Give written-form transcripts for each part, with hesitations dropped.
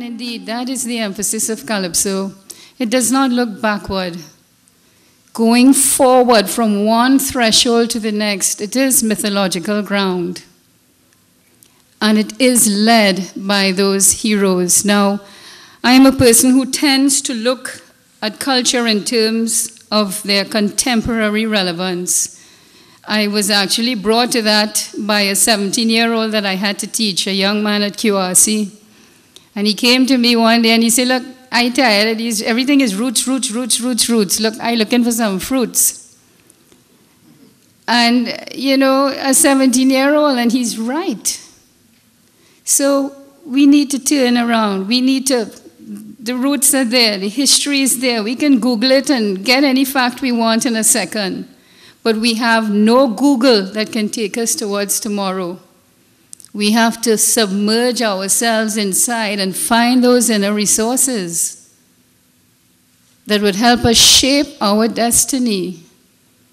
indeed, that is the emphasis of Calypso. It does not look backward. Going forward from one threshold to the next, it is mythological ground. And it is led by those heroes. Now, I am a person who tends to look at culture in terms of their contemporary relevance. I was actually brought to that by a 17-year-old that I had to teach, a young man at QRC. And he came to me one day and he said, look, I tired, everything is roots, roots, roots, roots, roots. Look, I'm looking for some fruits. And, you know, a 17-year-old, and he's right. So we need to turn around. We need to, the roots are there, the history is there. We can Google it and get any fact we want in a second. But we have no Google that can take us towards tomorrow. We have to submerge ourselves inside and find those inner resources that would help us shape our destiny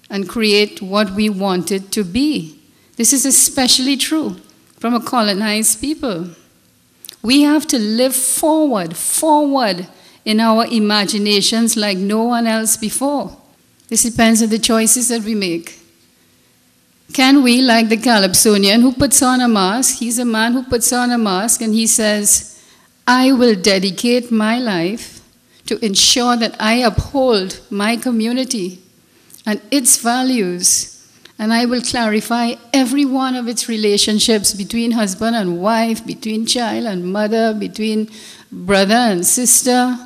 and create what we want it to be. This is especially true from a colonized people. We have to live forward in our imaginations like no one else before. This depends on the choices that we make. Can we, like the Calypsonian who puts on a mask, he's a man who puts on a mask and he says, I will dedicate my life to ensure that I uphold my community and its values, and I will clarify every one of its relationships between husband and wife, between child and mother, between brother and sister.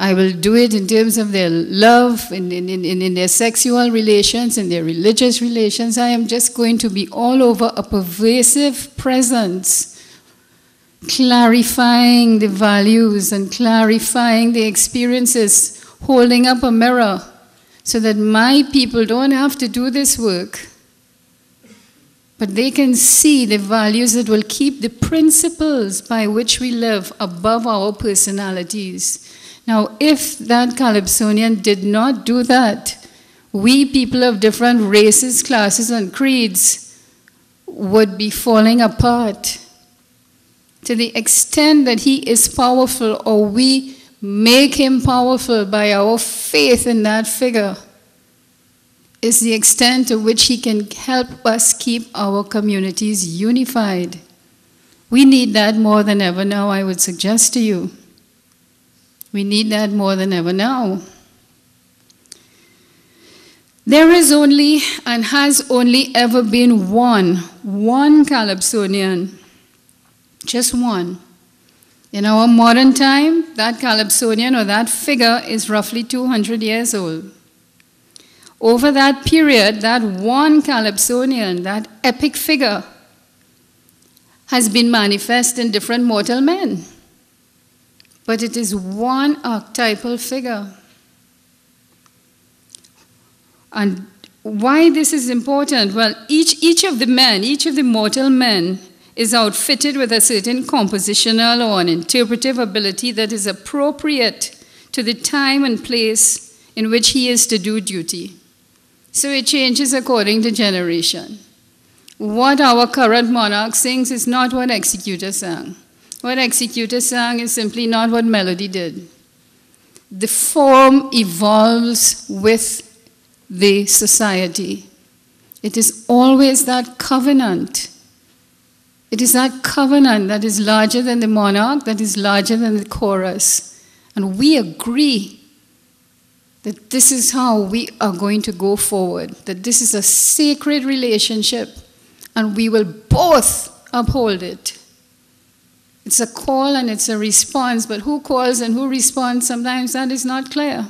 I will do it in terms of their love, in their sexual relations, in their religious relations. I am just going to be all over a pervasive presence, clarifying the values and clarifying the experiences, holding up a mirror so that my people don't have to do this work, but they can see the values that will keep the principles by which we live above our personalities. Now, if that Calypsonian did not do that, we people of different races, classes, and creeds would be falling apart. To the extent that he is powerful, or we make him powerful by our faith in that figure, is the extent to which he can help us keep our communities unified. We need that more than ever now, I would suggest to you. We need that more than ever now. There is only and has only ever been one Calypsonian, just one. In our modern time, that Calypsonian or that figure is roughly 200 years old. Over that period, that one Calypsonian, that epic figure, has been manifest in different mortal men. But it is one archetypal figure. And why this is important? Well, each of the men, each of the mortal men, is outfitted with a certain compositional or an interpretive ability that is appropriate to the time and place in which he is to do duty. So it changes according to generation. What our current monarch sings is not what Executor sang. What Executor sang is simply not what Melody did. The form evolves with the society. It is always that covenant. It is that covenant that is larger than the monarch, that is larger than the chorus. And we agree that this is how we are going to go forward, that this is a sacred relationship, and we will both uphold it. It's a call and it's a response, but who calls and who responds, sometimes that is not clear.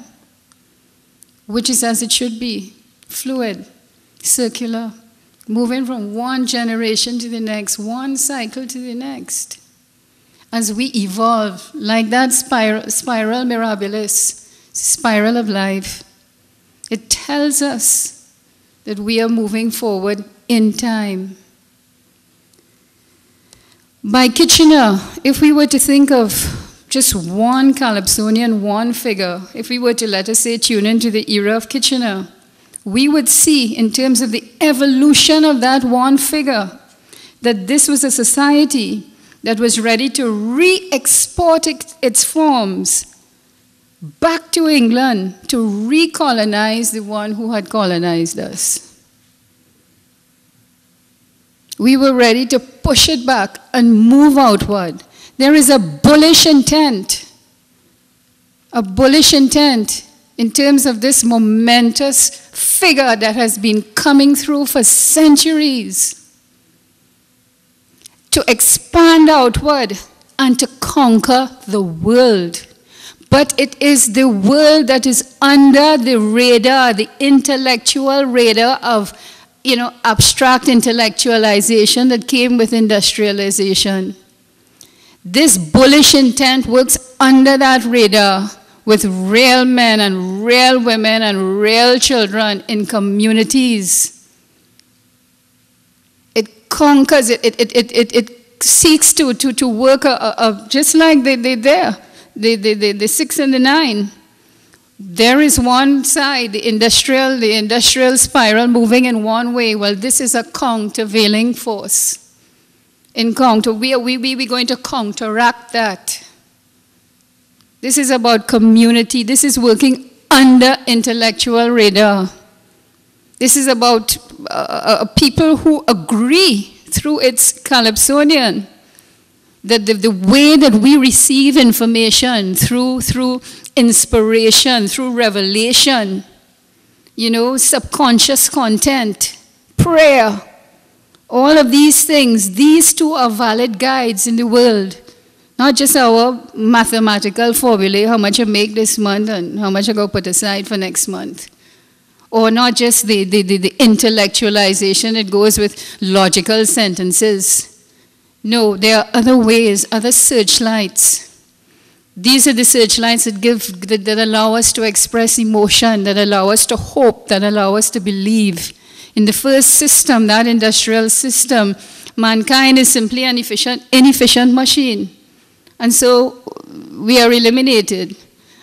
Which is as it should be, fluid, circular, moving from one generation to the next, one cycle to the next. As we evolve, like that spiral mirabilis, spiral of life, it tells us that we are moving forward in time. By Kitchener, if we were to think of just one Calypsonian, one figure, if we were to, let us say, tune into the era of Kitchener, we would see, in terms of the evolution of that one figure, that this was a society that was ready to re-export its forms back to England to recolonize the one who had colonized us. We were ready to push it back and move outward. There is a bullish intent in terms of this momentous figure that has been coming through for centuries to expand outward and to conquer the world. But it is the world that is under the radar, the intellectual radar of, abstract intellectualization that came with industrialization. This bullish intent works under that radar with real men and real women and real children in communities. It conquers, it seeks to work just like the 6 and the 9. There is one side, the industrial spiral moving in one way. Well, this is a countervailing force. We're going to counteract that. This is about community. This is working under intellectual radar. This is about people who agree through its Calypsonian that the way that we receive information through inspiration, through revelation, subconscious content, prayer, all of these things, these two are valid guides in the world. Not just our mathematical formulae, how much I make this month and how much I go put aside for next month. Or not just the intellectualization, it goes with logical sentences. No, there are other ways, other searchlights. These are the searchlights that allow us to express emotion, that allow us to hope, that allow us to believe. In the first system, that industrial system, mankind is simply an inefficient machine. And so we are eliminated.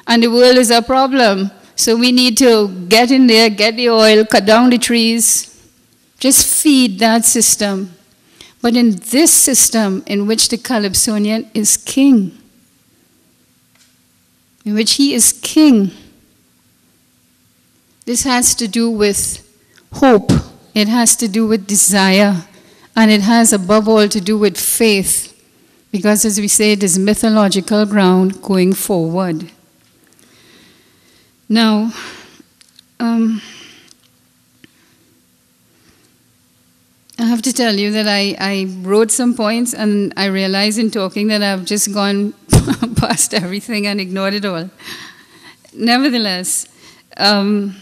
And the world is a problem. So we need to get in there, get the oil, cut down the trees, just feed that system. But in this system in which the Calypsonian is king, in which he is king, this has to do with hope. It has to do with desire. And it has above all to do with faith. Because as we say, it is mythological ground going forward. Now, I have to tell you that I wrote some points and I realized in talking that I've just gone past everything and ignored it all. Nevertheless, I'm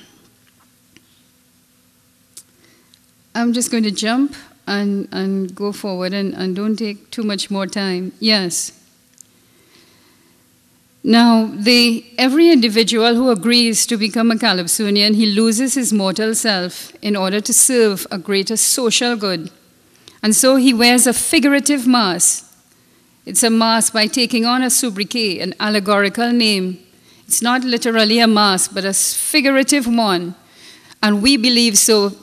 just going to jump and go forward and don't take too much more time. Yes. Now, every individual who agrees to become a Calypsonian, he loses his mortal self in order to serve a greater social good. And so he wears a figurative mask. It's a mask by taking on a sobriquet, an allegorical name. It's not literally a mask, but a figurative one. And we believe so.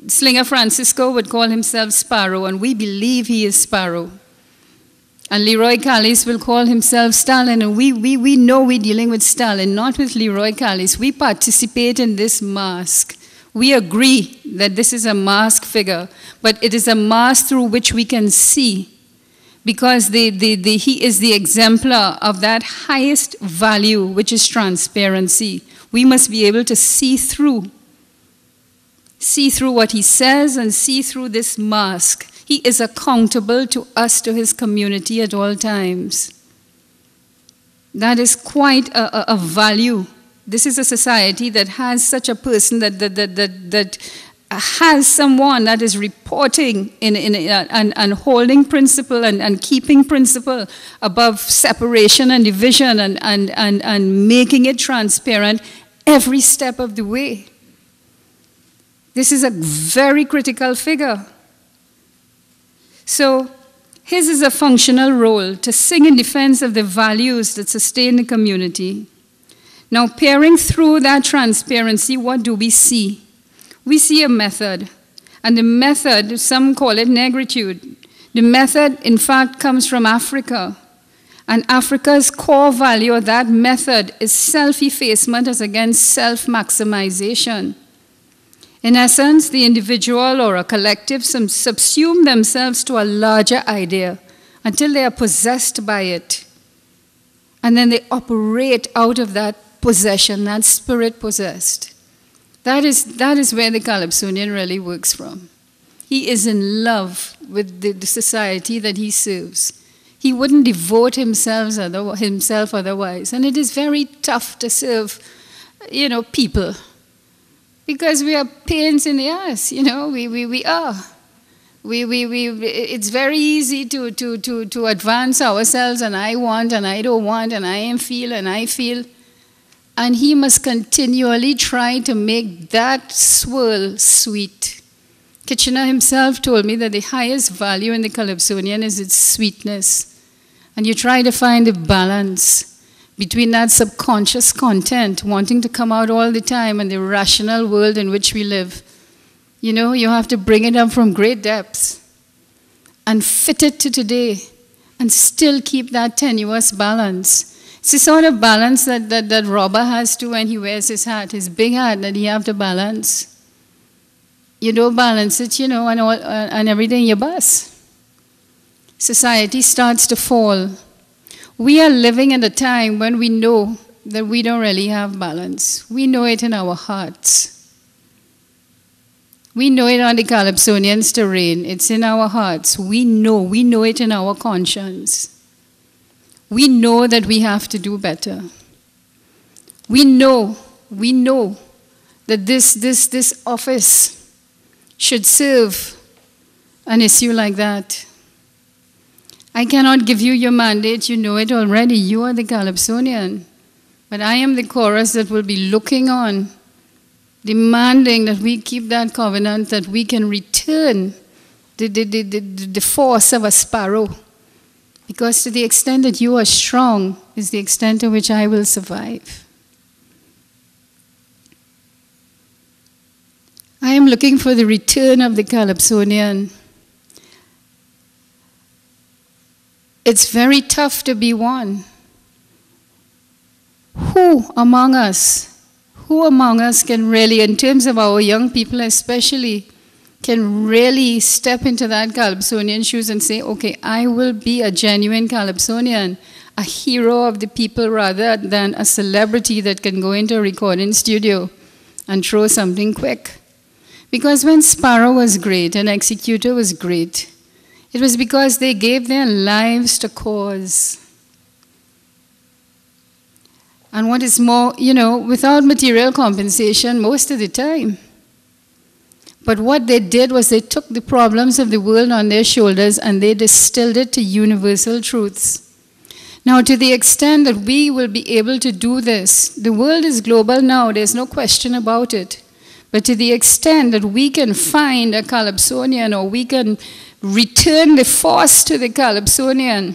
Slinger Francisco would call himself Sparrow, and we believe he is Sparrow. And Leroy Callis will call himself Stalin, and we know we're dealing with Stalin, not with Leroy Callis. We participate in this mask. We agree that this is a mask figure, but it is a mask through which we can see, because he is the exemplar of that highest value, which is transparency. We must be able to see through what he says and see through this mask. He is accountable to us, to his community at all times. That is quite a value. This is a society that has such a person that has someone that is reporting and holding principle and keeping principle above separation and division and making it transparent every step of the way. This is a very critical figure. So his is a functional role to sing in defense of the values that sustain the community. Now, peering through that transparency, what do we see? We see a method. And the method, some call it negritude. The method, in fact, comes from Africa. And Africa's core value of that method is self-effacement as against self-maximization. In essence, the individual or a collective subsume themselves to a larger idea until they are possessed by it. And then they operate out of that possession, that spirit possessed. That is where the Calypsonian really works from. He is in love with the society that he serves. He wouldn't devote himself otherwise. And it is very tough to serve, people. Because we are pains in the ass, we are. It's very easy to advance ourselves, and I want, and I don't want, and I feel, and I feel. And he must continually try to make that swirl sweet. Kitchener himself told me that the highest value in the Calypsonian is its sweetness. And you try to find a balance between that subconscious content wanting to come out all the time and the rational world in which we live. You have to bring it up from great depths and fit it to today and still keep that tenuous balance. It's the sort of balance that Robber has to when he wears his hat, his big hat that he have to balance. You don't balance it, and everything you bust. Society starts to fall. We are living in a time when we know that we don't really have balance. We know it in our hearts. We know it on the Calypsonian's terrain. It's in our hearts. We know it in our conscience. We know that we have to do better. We know that this office should serve an issue like that. I cannot give you your mandate, you know it already. You are the Calypsonian. But I am the chorus that will be looking on, demanding that we keep that covenant, that we can return the force of a sparrow. Because to the extent that you are strong is the extent to which I will survive. I am looking for the return of the Calypsonian. It's very tough to be one. Who among us can really, in terms of our young people especially, can really step into that Calypsonian shoes and say, okay, I will be a genuine Calypsonian, a hero of the people rather than a celebrity that can go into a recording studio and throw something quick. Because when Sparrow was great and Executor was great, it was because they gave their lives to cause. And what is more, without material compensation most of the time. But what they did was they took the problems of the world on their shoulders and they distilled it to universal truths. Now, to the extent that we will be able to do this, the world is global now, there's no question about it. But to the extent that we can find a Calypsonian or we can return the force to the Calypsonian,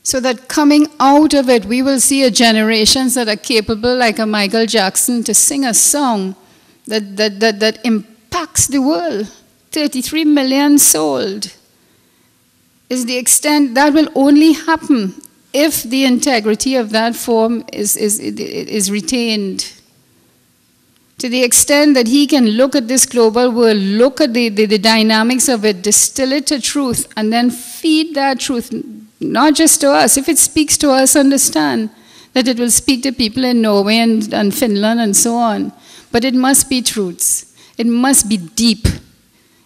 so that coming out of it, we will see a generations that are capable, like a Michael Jackson, to sing a song that impacts the world. 33 million sold is the extent that will only happen if the integrity of that form is retained. To the extent that he can look at this global world, look at the dynamics of it, distill it to truth, and then feed that truth, not just to us. If it speaks to us, understand that it will speak to people in Norway and Finland and so on. But it must be truths. It must be deep.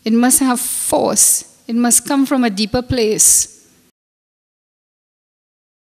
It must have force. It must come from a deeper place.